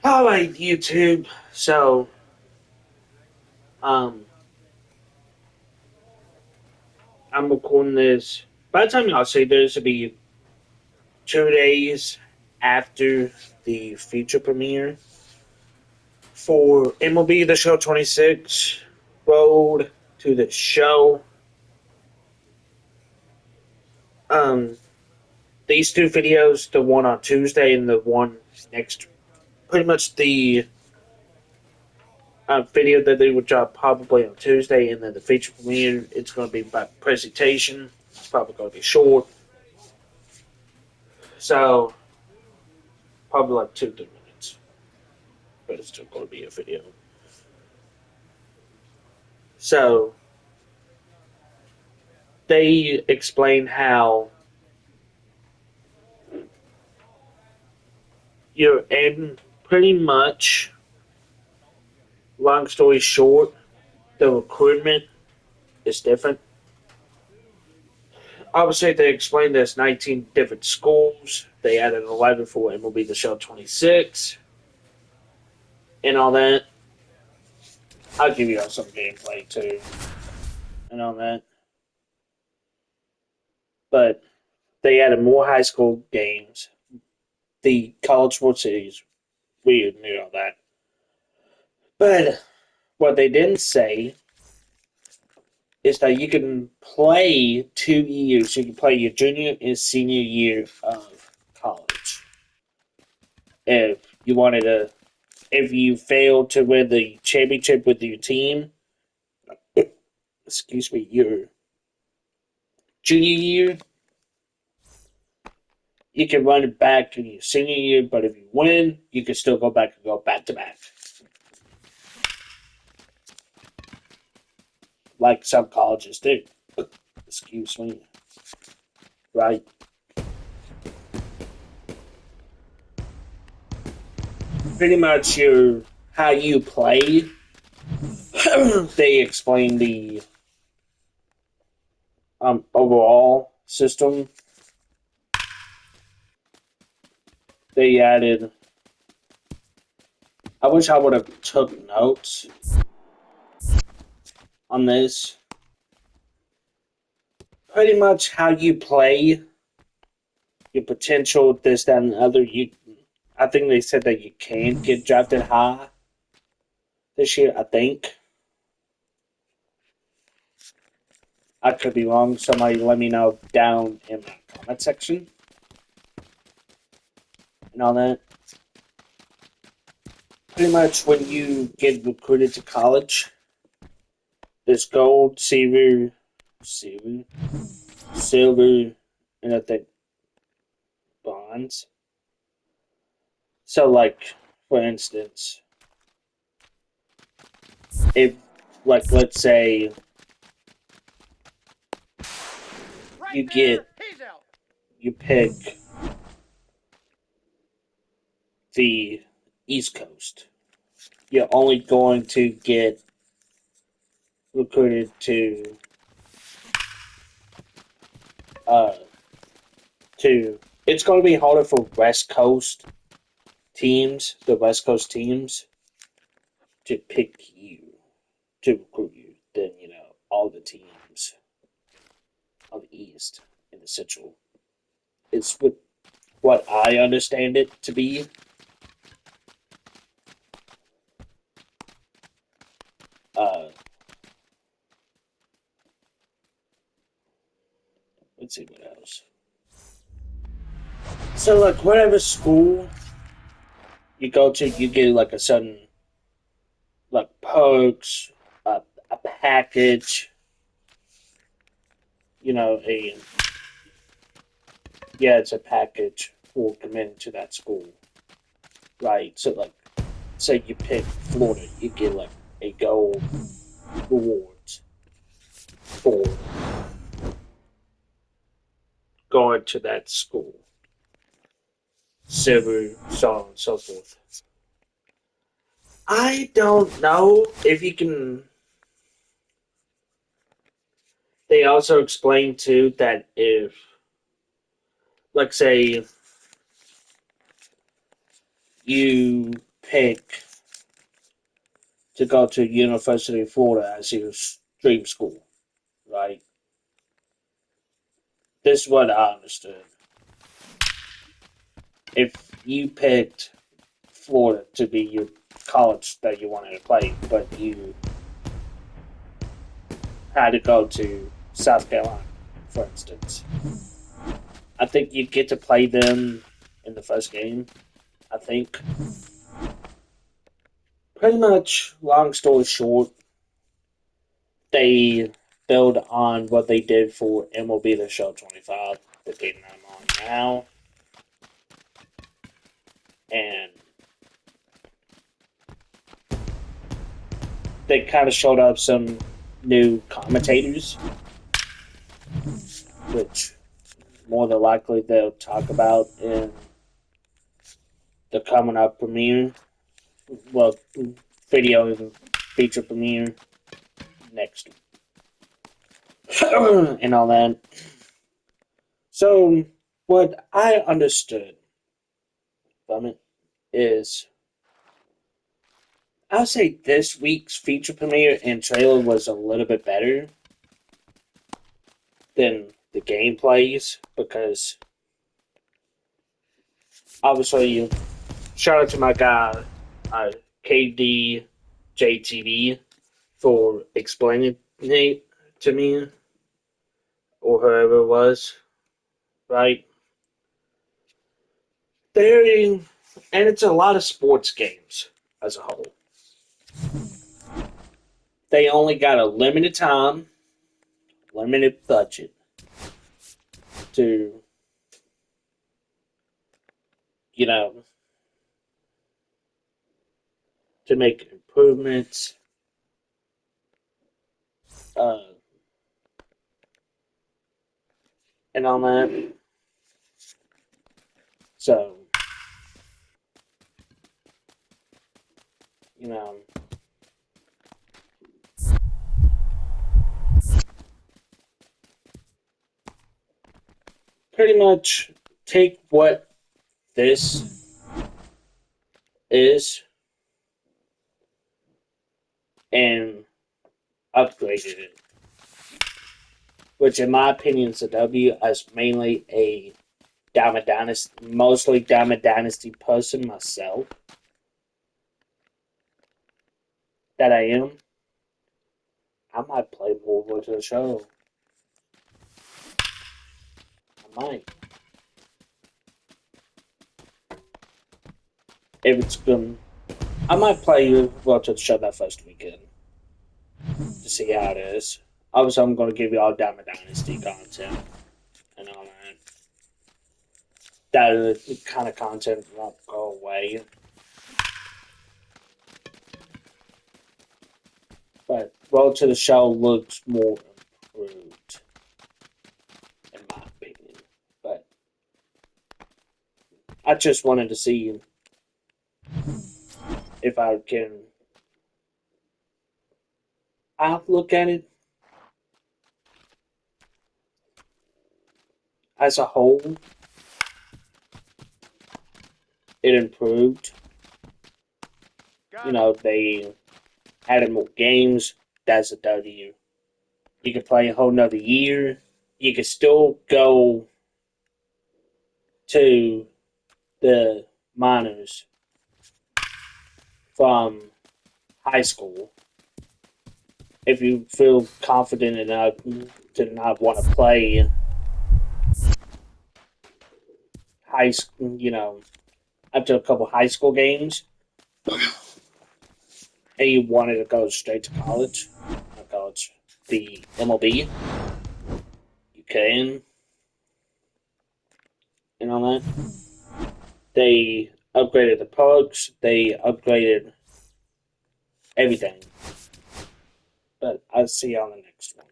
Alright, YouTube. So, um, I'm recording this. By the time y'all see this, it'll be 2 days after the feature premiere for MLB The Show 26 Road to the Show. Um, these two videos, the one on Tuesday and the one next, pretty much the video that they would drop probably on Tuesday, and then the feature premiere, it's going to be about presentation. It's probably going to be short. So, probably like 2 3 minutes, but it's still going to be a video. So they explain how you're in pretty much. Long story short, the recruitment is different. Obviously, they explained there's 19 different schools. They added 11 for MLB The Show 26 and all that. I'll give you all some gameplay too and all that. But they added more high school games. The college World Series, we knew all that. But what they didn't say is that you can play 2 years. You can play your junior and senior year of college. If you wanted to, if you failed to win the championship with your team, excuse me, your junior year, you can run it back in your senior year. But if you win, you can still go back and go back to back, like some colleges do. Excuse me. Right? Pretty much your how you play. They explain the overall system. They added. I wish I would have took notes on this. Pretty much how you play, your potential, this, that, and the other. I think they said that you can get drafted high this year. I think I could be wrong. Somebody let me know down in the comment section and all that. Pretty much when you get recruited to college, there's gold, silver, and I think bonds. So, like, for instance, if, like, let's say you get, you pick the East Coast, you're only going to get recruited uh, to, it's going to be harder for West Coast teams, the West Coast teams, to pick you, to recruit you, than, all the teams on the East and the Central. It's what I understand it to be. Uh, let's see what else. So, like, whatever school you go to, you get, like, a certain, like, perks, a package, a, yeah, it's a package for committing to that school, right? So, like, say you pick Florida, you get, like, a gold rewards for going to that school. Silver, so on and so forth. I don't know if you can. They also explain too that if, like, say, you pick to go to University of Florida as your dream school, right? This is what I understood. If you picked Florida to be your college that you wanted to play, but you had to go to South Carolina, for instance, I think you get to play them in the first game. I think. Pretty much, long story short, they build on what they did for MLB The Show 25, the game that I'm on now, and they kind of showed up some new commentators, which more than likely they'll talk about in the coming up premiere, well, video and feature premiere next, and all that. So, what I understood from it is, I'll say this week's feature premiere and trailer was a little bit better than the gameplays because obviously, shout out to my guy, KD JTV, for explaining it to me or whoever it was, right? There, and it's a lot of sports games as a whole. They only got a limited time, limited budget to, you know, to make improvements, uh, and all that. So, you know, pretty much take what this is and upgraded it. Which, in my opinion, is a W, as mainly a Diamond Dynasty, mostly Diamond Dynasty person myself. That I am. I might play more of the show. I might. If it's good. I might play Watch the Show that first weekend to see how it is. Obviously, I'm going to give you all Diamond Dynasty content and all that. That kind of content won't go away. But Road to the Show looks more improved, in my opinion. But I just wanted to see if I can. I look at it as a whole. It improved. You know, they added more games. That's a W. You can play a whole nother year. You can still go to the minors from high school if you feel confident enough to not want to play high school, up to a couple high school games, and you wanted to go straight to college, not college, the MLB, you can, and all that. They upgraded the perks, they upgraded everything. But I'll see you on the next one.